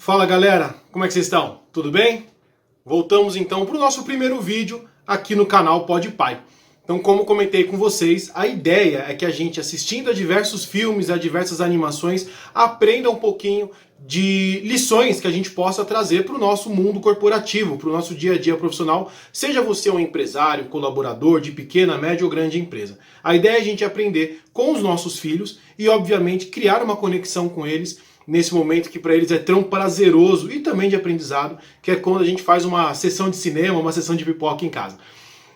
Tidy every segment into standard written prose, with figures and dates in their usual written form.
Fala galera, como é que vocês estão? Tudo bem? Voltamos então para o nosso primeiro vídeo aqui no canal PodPai. Então, como comentei com vocês, a ideia é que a gente, assistindo a diversos filmes, a diversas animações, aprenda um pouquinho de lições que a gente possa trazer para o nosso mundo corporativo, para o nosso dia a dia profissional, seja você um empresário, colaborador de pequena, média ou grande empresa. A ideia é a gente aprender com os nossos filhos e, obviamente, criar uma conexão com eles nesse momento que para eles é tão prazeroso e também de aprendizado, que é quando a gente faz uma sessão de cinema, uma sessão de pipoca em casa.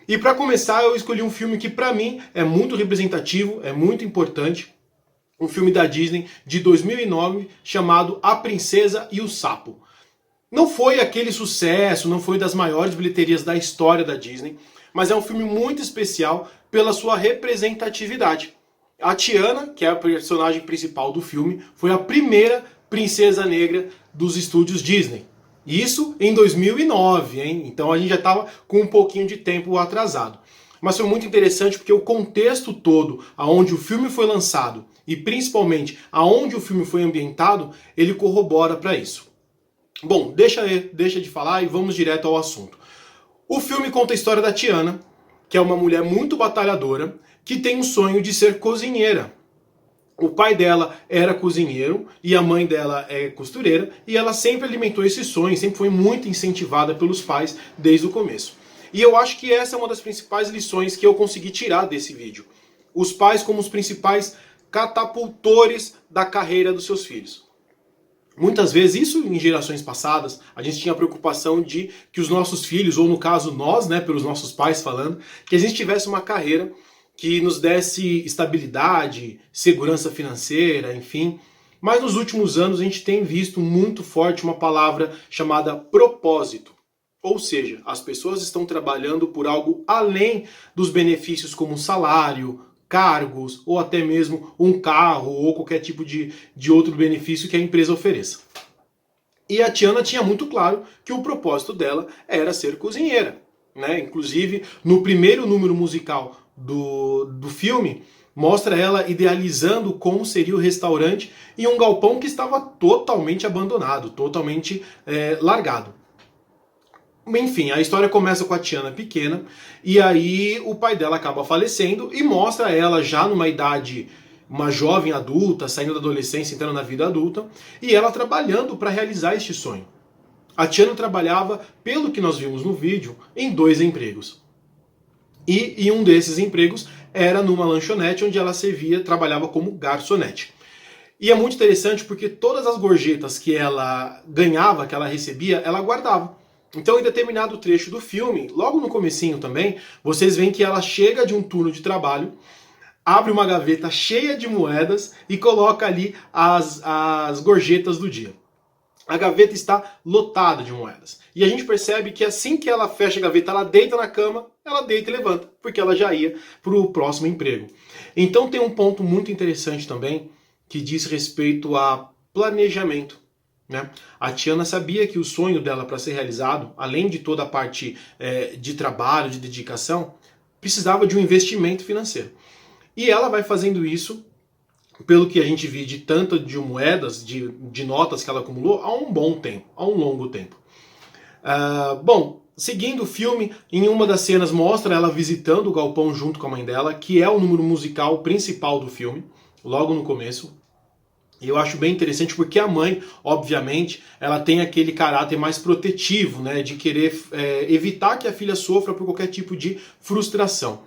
E para começar, eu escolhi um filme que para mim é muito representativo, é muito importante, um filme da Disney de 2009 chamado A Princesa e o Sapo. Não foi aquele sucesso, não foi das maiores bilheterias da história da Disney, mas é um filme muito especial pela sua representatividade. A Tiana, que é a personagem principal do filme, foi a primeira princesa negra dos estúdios Disney. Isso em 2009, hein? Então a gente já estava com um pouquinho de tempo atrasado. Mas foi muito interessante porque o contexto todo aonde o filme foi lançado e principalmente aonde o filme foi ambientado, ele corrobora para isso. Bom, deixa de falar e vamos direto ao assunto. O filme conta a história da Tiana, que é uma mulher muito batalhadora, que tem um sonho de ser cozinheira. O pai dela era cozinheiro e a mãe dela é costureira e ela sempre alimentou esse sonho, sempre foi muito incentivada pelos pais desde o começo. E eu acho que essa é uma das principais lições que eu consegui tirar desse vídeo. Os pais como os principais catapultores da carreira dos seus filhos. Muitas vezes, isso em gerações passadas, a gente tinha a preocupação de que os nossos filhos, ou no caso nós, né, pelos nossos pais falando, que a gente tivesse uma carreira que nos desse estabilidade, segurança financeira, enfim. Mas nos últimos anos a gente tem visto muito forte uma palavra chamada propósito. Ou seja, as pessoas estão trabalhando por algo além dos benefícios como salário, cargos, ou até mesmo um carro, ou qualquer tipo de outro benefício que a empresa ofereça. E a Tiana tinha muito claro que o propósito dela era ser cozinheira, né? Inclusive, no primeiro número musical do filme, mostra ela idealizando como seria o restaurante em um galpão que estava totalmente abandonado, totalmente largado. Enfim, a história começa com a Tiana pequena, e aí o pai dela acaba falecendo e mostra ela já numa idade, uma jovem adulta, saindo da adolescência, entrando na vida adulta, e ela trabalhando para realizar este sonho. A Tiana trabalhava, pelo que nós vimos no vídeo, em 2 empregos. E um desses empregos era numa lanchonete onde ela trabalhava como garçonete. E é muito interessante porque todas as gorjetas que ela ganhava, que ela recebia, ela guardava. Então, em determinado trecho do filme, logo no comecinho também, vocês veem que ela chega de um turno de trabalho, abre uma gaveta cheia de moedas e coloca ali as gorjetas do dia. A gaveta está lotada de moedas. E a gente percebe que assim que ela fecha a gaveta, ela deita na cama, ela deita e levanta, porque ela já ia para o próximo emprego. Então tem um ponto muito interessante também, que diz respeito a planejamento. Né? A Tiana sabia que o sonho dela para ser realizado, além de toda a parte de trabalho, de dedicação, precisava de um investimento financeiro. E ela vai fazendo isso, pelo que a gente viu de tanto de moedas, de notas que ela acumulou, há um bom tempo, há um longo tempo. Bom, seguindo o filme, em uma das cenas mostra ela visitando o galpão junto com a mãe dela, que é o número musical principal do filme, logo no começo. E eu acho bem interessante porque a mãe, obviamente, ela tem aquele caráter mais protetivo, né, de querer evitar que a filha sofra por qualquer tipo de frustração.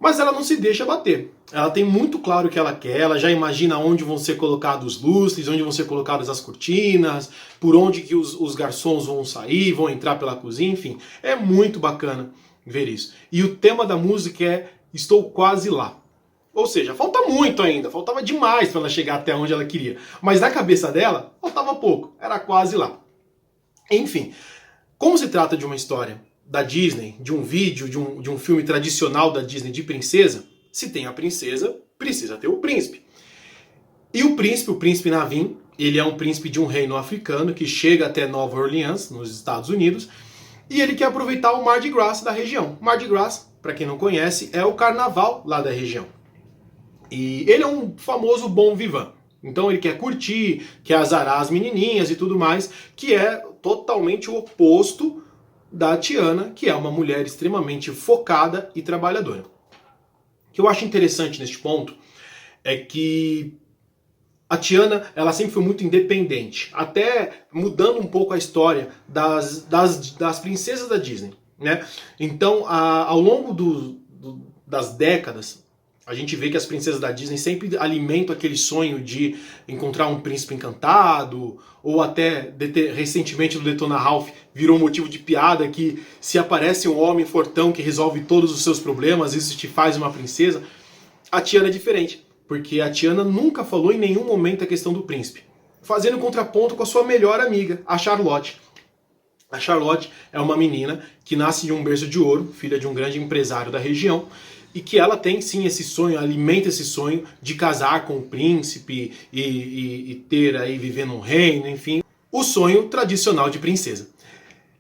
Mas ela não se deixa bater. Ela tem muito claro o que ela quer, ela já imagina onde vão ser colocados os lustres, onde vão ser colocadas as cortinas, por onde que os garçons vão sair, vão entrar pela cozinha, enfim. É muito bacana ver isso. E o tema da música é Estou Quase Lá. Ou seja, falta muito ainda, faltava demais para ela chegar até onde ela queria. Mas na cabeça dela, faltava pouco, era quase lá. Enfim, como se trata de uma história da Disney, de um vídeo, de um filme tradicional da Disney de princesa, se tem a princesa, precisa ter o príncipe. E o príncipe Naveen, ele é um príncipe de um reino africano que chega até Nova Orleans, nos Estados Unidos, e ele quer aproveitar o Mardi Gras da região. Mardi Gras, para quem não conhece, é o carnaval lá da região. E ele é um famoso bon vivant, Então ele quer curtir, quer azarar as menininhas e tudo mais, que é totalmente o oposto da Tiana, que é uma mulher extremamente focada e trabalhadora. O que eu acho interessante neste ponto é que a Tiana, ela sempre foi muito independente, até mudando um pouco a história das princesas da Disney, né? Então, ao longo das décadas, a gente vê que as princesas da Disney sempre alimentam aquele sonho de encontrar um príncipe encantado, ou até, recentemente no Detona Ralph, virou motivo de piada que se aparece um homem fortão que resolve todos os seus problemas, isso te faz uma princesa. A Tiana é diferente, porque a Tiana nunca falou em nenhum momento a questão do príncipe, fazendo contraponto com a sua melhor amiga, a Charlotte. A Charlotte é uma menina que nasce de um berço de ouro, filha de um grande empresário da região, e que ela tem sim esse sonho, alimenta esse sonho de casar com o príncipe e ter aí, viver num reino, enfim, o sonho tradicional de princesa.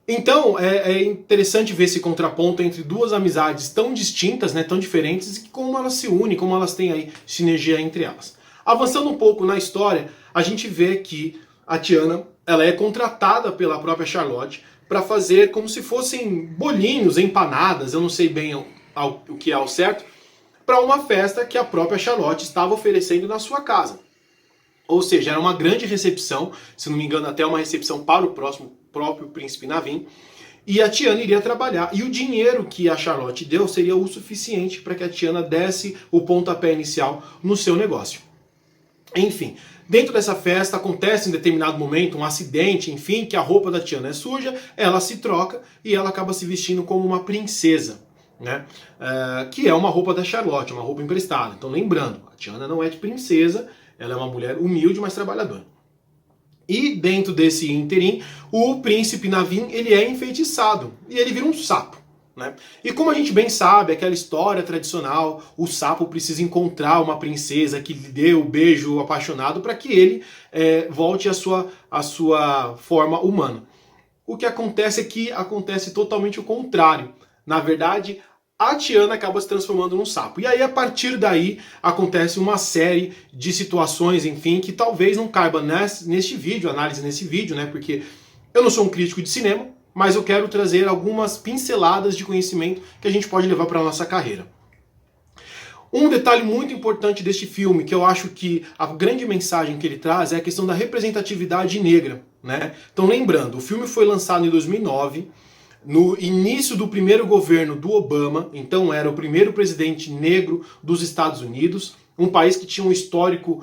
Então é interessante ver esse contraponto entre duas amizades tão distintas, né, tão diferentes, e como elas se unem, como elas têm aí sinergia entre elas. Avançando um pouco na história, a gente vê que a Tiana, ela é contratada pela própria Charlotte para fazer como se fossem bolinhos, empanadas, eu não sei bem o que é ao certo, para uma festa que a própria Charlotte estava oferecendo na sua casa. Ou seja, era uma grande recepção, se não me engano até uma recepção para o próprio príncipe Naveen, e a Tiana iria trabalhar, e o dinheiro que a Charlotte deu seria o suficiente para que a Tiana desse o pontapé inicial no seu negócio. Enfim, dentro dessa festa acontece em determinado momento um acidente, enfim, que a roupa da Tiana é suja, ela se troca e ela acaba se vestindo como uma princesa, né? Que é uma roupa da Charlotte, uma roupa emprestada. Então lembrando, a Tiana não é de princesa, ela é uma mulher humilde, mas trabalhadora. E dentro desse ínterim, o príncipe Naveen, ele é enfeitiçado e ele vira um sapo, né? E como a gente bem sabe, aquela história tradicional, o sapo precisa encontrar uma princesa que lhe dê o beijo apaixonado para que ele volte à sua forma humana. O que acontece é que acontece totalmente o contrário. Na verdade, a Tiana acaba se transformando num sapo. E aí, a partir daí, acontece uma série de situações, enfim, que talvez não caiba neste vídeo, análise nesse vídeo, né? Porque eu não sou um crítico de cinema, mas eu quero trazer algumas pinceladas de conhecimento que a gente pode levar para a nossa carreira. Um detalhe muito importante deste filme, que eu acho que a grande mensagem que ele traz é a questão da representatividade negra, né? Então, lembrando, o filme foi lançado em 2009, no início do primeiro governo do Obama, então era o primeiro presidente negro dos Estados Unidos, um país que tinha um histórico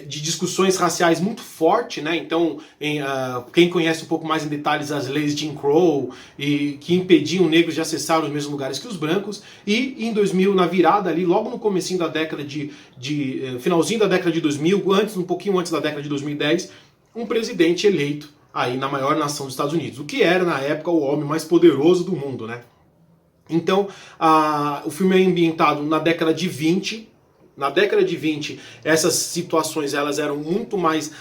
de discussões raciais muito forte, né? Então, quem conhece um pouco mais em detalhes as leis de Jim Crow, e que impediam negros de acessar os mesmos lugares que os brancos, e em 2000, na virada ali, logo no comecinho da década finalzinho da década de 2000, um pouquinho antes da década de 2010, um presidente eleito aí na maior nação dos Estados Unidos, o que era na época o homem mais poderoso do mundo, né? Então, o filme é ambientado na década de 20. Na década de 20, essas situações elas eram muito mais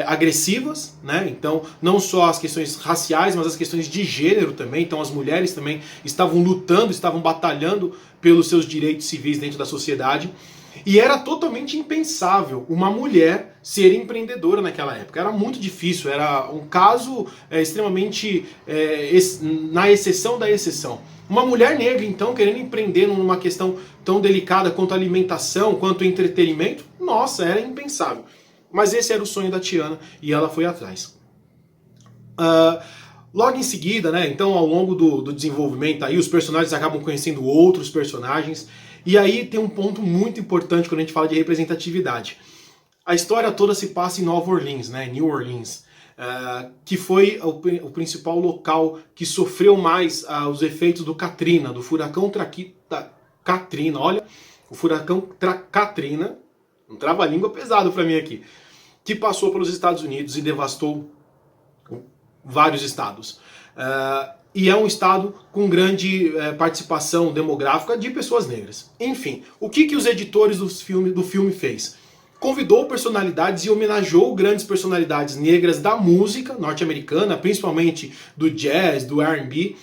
agressivas, né? Então, não só as questões raciais, mas as questões de gênero também. Então, as mulheres também estavam lutando, estavam batalhando pelos seus direitos civis dentro da sociedade. E era totalmente impensável uma mulher ser empreendedora naquela época. Era muito difícil, era um caso extremamente na exceção da exceção. Uma mulher negra, então, querendo empreender numa questão tão delicada quanto a alimentação, quanto entretenimento, nossa, era impensável. Mas esse era o sonho da Tiana e ela foi atrás. Logo em seguida, né, então, ao longo do desenvolvimento, aí, os personagens acabam conhecendo outros personagens. E aí tem um ponto muito importante quando a gente fala de representatividade. A história toda se passa em Nova Orleans, né, New Orleans, que foi o principal local que sofreu mais os efeitos do Katrina, do furacão Katrina. Olha, o furacão Katrina, um trava-língua pesado para mim aqui, que passou pelos Estados Unidos e devastou vários estados. E é um estado com grande participação demográfica de pessoas negras. Enfim, o que os editores do filme fez? Convidou personalidades e homenageou grandes personalidades negras da música norte-americana, principalmente do jazz, do R&B,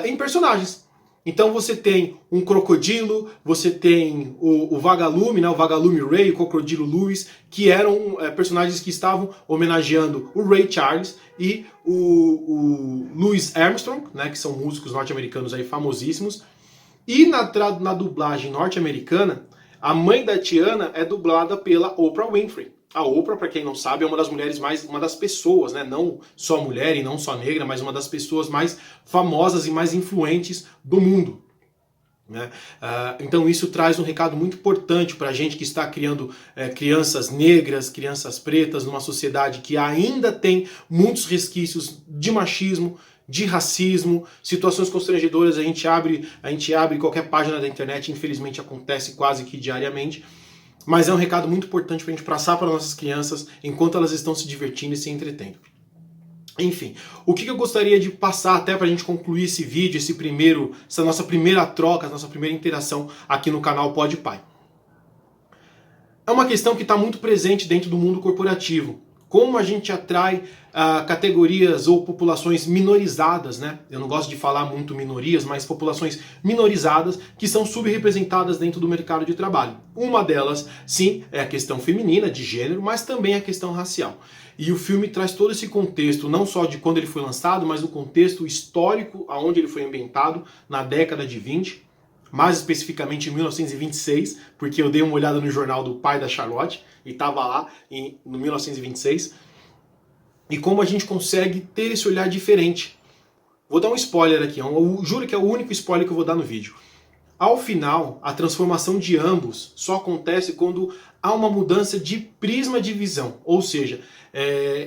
em personagens. Então você tem um crocodilo, você tem o Vagalume, né, o Vagalume Ray, o Crocodilo Lewis, que eram personagens que estavam homenageando o Ray Charles e o Louis Armstrong, né, que são músicos norte-americanos aí famosíssimos. E na dublagem norte-americana, a mãe da Tiana é dublada pela Oprah Winfrey. A Oprah, para quem não sabe, é uma das mulheres uma das pessoas, né, não só mulher e não só negra, mas uma das pessoas mais famosas e mais influentes do mundo. Né? Então isso traz um recado muito importante para a gente que está criando crianças negras, crianças pretas, numa sociedade que ainda tem muitos resquícios de machismo, de racismo, situações constrangedoras. A gente abre qualquer página da internet, infelizmente acontece quase que diariamente. Mas é um recado muito importante para a gente passar para nossas crianças enquanto elas estão se divertindo e se entretendo. Enfim, o que eu gostaria de passar até para a gente concluir esse vídeo, essa nossa primeira troca, essa nossa primeira interação aqui no canal Pode Pai. É uma questão que está muito presente dentro do mundo corporativo. Como a gente atrai categorias ou populações minorizadas, né? Eu não gosto de falar muito minorias, mas populações minorizadas que são subrepresentadas dentro do mercado de trabalho. Uma delas, sim, é a questão feminina, de gênero, mas também a questão racial. E o filme traz todo esse contexto, não só de quando ele foi lançado, mas o contexto histórico aonde ele foi ambientado, na década de 20, mais especificamente em 1926, porque eu dei uma olhada no jornal do pai da Charlotte, e estava lá no 1926, e como a gente consegue ter esse olhar diferente. Vou dar um spoiler aqui, eu juro que é o único spoiler que eu vou dar no vídeo. Ao final, a transformação de ambos só acontece quando há uma mudança de prisma de visão, ou seja,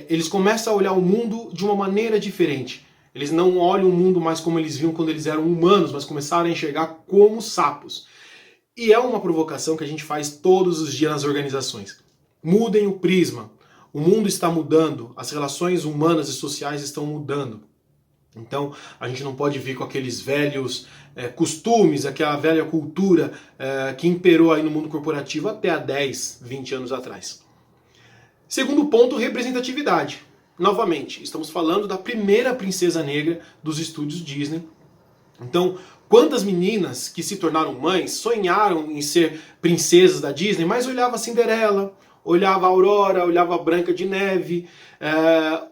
eles começam a olhar o mundo de uma maneira diferente. Eles não olham o mundo mais como eles viam quando eles eram humanos, mas começaram a enxergar como sapos. E é uma provocação que a gente faz todos os dias nas organizações. Mudem o prisma. O mundo está mudando, as relações humanas e sociais estão mudando. Então, a gente não pode vir com aqueles velhos costumes, aquela velha cultura que imperou aí no mundo corporativo até há 10, 20 anos atrás. Segundo ponto, representatividade. Novamente, estamos falando da primeira princesa negra dos estúdios Disney. Então, quantas meninas que se tornaram mães sonharam em ser princesas da Disney, mas olhava a Cinderela, olhava a Aurora, olhava a Branca de Neve,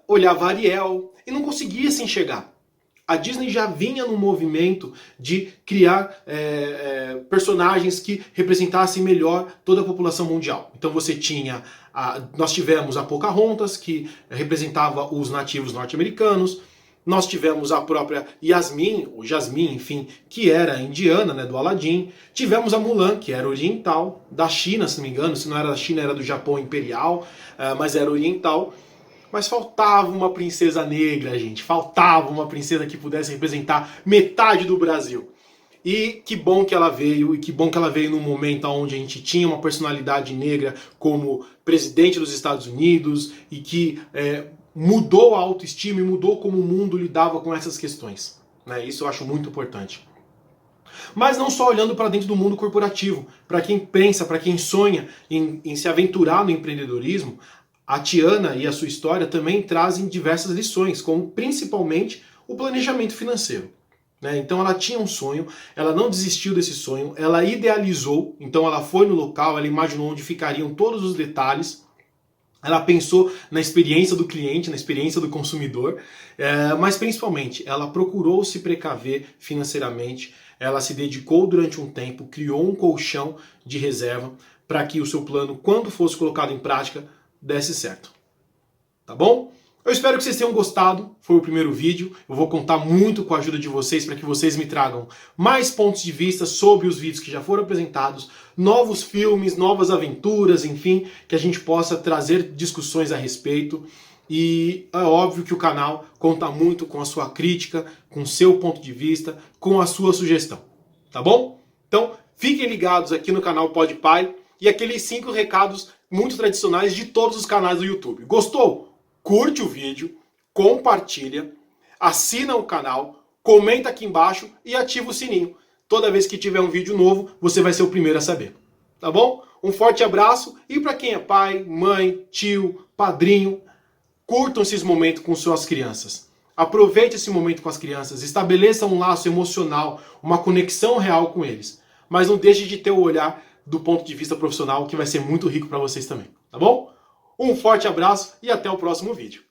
olhava a Ariel e não conseguia se enxergar. A Disney já vinha no movimento de criar personagens que representassem melhor toda a população mundial. Então você tinha, nós tivemos a Pocahontas, que representava os nativos norte-americanos. Nós tivemos a própria Yasmin, ou Jasmine, enfim, que era indiana, né, do Aladdin. Tivemos a Mulan, que era oriental, da China, se não me engano. Se não era da China, era do Japão imperial, mas era oriental. Mas faltava uma princesa negra, gente. Faltava uma princesa que pudesse representar metade do Brasil. E que bom que ela veio, e que bom que ela veio num momento onde a gente tinha uma personalidade negra como presidente dos Estados Unidos, e que mudou a autoestima e mudou como o mundo lidava com essas questões. Né? Isso eu acho muito importante. Mas não só olhando para dentro do mundo corporativo. Para quem pensa, para quem sonha em se aventurar no empreendedorismo, a Tiana e a sua história também trazem diversas lições, como principalmente o planejamento financeiro. Então ela tinha um sonho, ela não desistiu desse sonho, ela idealizou, então ela foi no local, ela imaginou onde ficariam todos os detalhes, ela pensou na experiência do cliente, na experiência do consumidor, mas principalmente ela procurou se precaver financeiramente, ela se dedicou durante um tempo, criou um colchão de reserva para que o seu plano, quando fosse colocado em prática, desse certo. Tá bom? Eu espero que vocês tenham gostado, foi o primeiro vídeo, eu vou contar muito com a ajuda de vocês para que vocês me tragam mais pontos de vista sobre os vídeos que já foram apresentados, novos filmes, novas aventuras, enfim, que a gente possa trazer discussões a respeito. E é óbvio que o canal conta muito com a sua crítica, com o seu ponto de vista, com a sua sugestão, tá bom? Então, fiquem ligados aqui no canal Pode Pai e aqueles 5 recados muito tradicionais de todos os canais do YouTube. Gostou? Curte o vídeo, compartilha, assina o canal, comenta aqui embaixo e ativa o sininho. Toda vez que tiver um vídeo novo, você vai ser o primeiro a saber. Tá bom? Um forte abraço e para quem é pai, mãe, tio, padrinho, curtam esses momentos com suas crianças. Aproveite esse momento com as crianças, estabeleça um laço emocional, uma conexão real com eles. Mas não deixe de ter o olhar do ponto de vista profissional, que vai ser muito rico para vocês também, tá bom? Um forte abraço e até o próximo vídeo.